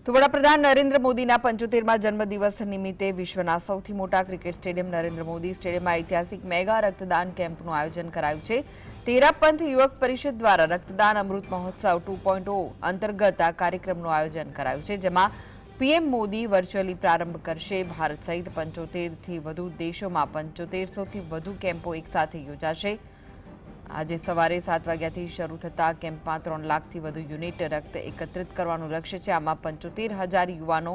તો વડાપ્રધાન નરેન્દ્ર મોદીના 75મા જન્મદિવસ નિમિત્તે વિશ્વના સૌથી મોટા ક્રિકેટ સ્ટેડિયમ નરેન્દ્ર મોદી સ્ટેડિયમમાં ઐતિહાસિક મેગા રક્તદાન કેમ્પનું આયોજન કરાયું છે। તેરાપંથ યુવક પરિષદ દ્વારા રક્તદાન અમૃત મહોત્સવ 2.0 અંતર્ગત આ કાર્યક્રમનું આયોજન કરાયું છે, જેમાં પીએમ મોદી વર્ચ્યુઅલી પ્રારંભ કરશે। ભારત સહિત 75થી વધુ દેશોમાં 7500થી વધુ કેમ્પો એકસાથે યોજાશે। આજે સવારે 7 વાગ્યાથી શરૂ થતા કેમ્પમાં 3 લાખથી વધુ યુનિટ રક્ત એકત્રિત કરવાનું લક્ષ્ય છે। આમાં 75,000 યુવાનો,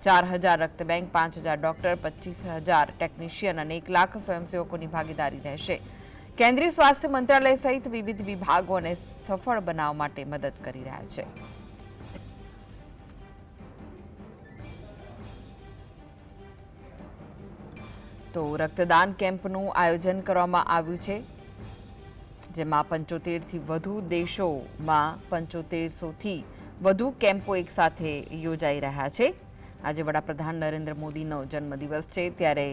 4,000 રક્ત બેંક, 5,000 ડોક્ટર, 25,000 ટેકનિશિયન અને 1 લાખ સ્વયંસેવકોની ભાગીદારી રહેશે। કેન્દ્રીય સ્વાસ્થ્ય મંત્રાલય સહિત વિવિધ વિભાગોને સફળ બનાવવા માટે મદદ કરી રહ્યા છે। તો રક્તદાન કેમ્પનું આયોજન કરવામાં આવ્યું છે, જેમાં 75થી વધુ દેશોમાં 7500થી વધુ કેમ્પો એકસાથે યોજાઈ રહ્યા છે। આજે વડાપ્રધાન નરેન્દ્ર મોદીનો જન્મદિવસ છે, ત્યારે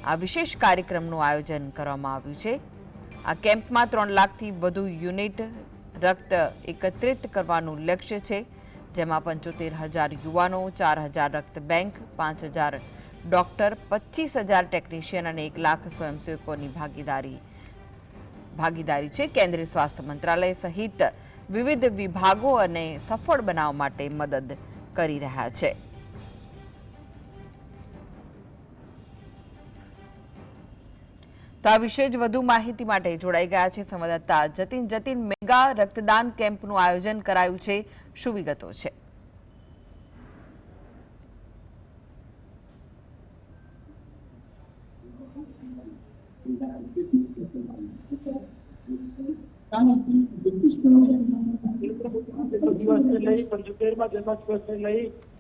આ વિશેષ કાર્યક્રમનું આયોજન કરવામાં આવ્યું છે। આ કેમ્પમાં 3 લાખથી વધુ યુનિટ રક્ત એકત્રિત કરવાનું લક્ષ્ય છે, જેમાં 75,000 યુવાનો, 4,000 રક્ત બેંક, 5,000 ડોક્ટર, 25,000 ટેકનિશિયન અને 1 લાખ સ્વયંસેવકોની ભાગીદારી છે। કેન્દ્રીય સ્વાસ્થ્ય મંત્રાલય સહિત વિવિધ વિભાગો અને સફળ બનાવવા માટે મદદ કરી રહ્યા છે। તો આ વિશે જ વધુ માહિતી માટે જોડાઈ ગયા છે સંવાદદાતા જતીન। મેગા રક્તદાન કેમ્પનું આયોજન કરાયું છે, શું વિગતો છે?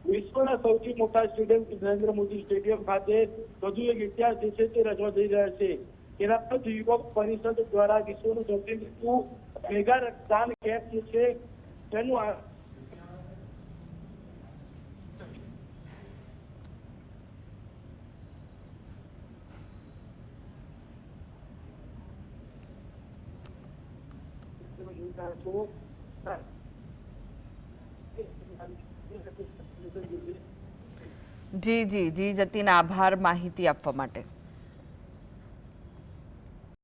વિશ્વના સૌથી મોટા સ્ટેડિયમ નરેન્દ્ર મોદી સ્ટેડિયમ ખાતે વધુ એક ઇતિહાસ જે છે તે રચવા જઈ રહ્યા છે। તેરાપંથ યુવક પરિષદ દ્વારા વિશ્વનું સૌથી મોટું મેગા રક્તદાન કેમ્પ જે છે તેનું જી જતીન, આભાર માહિતી આપવા માટે।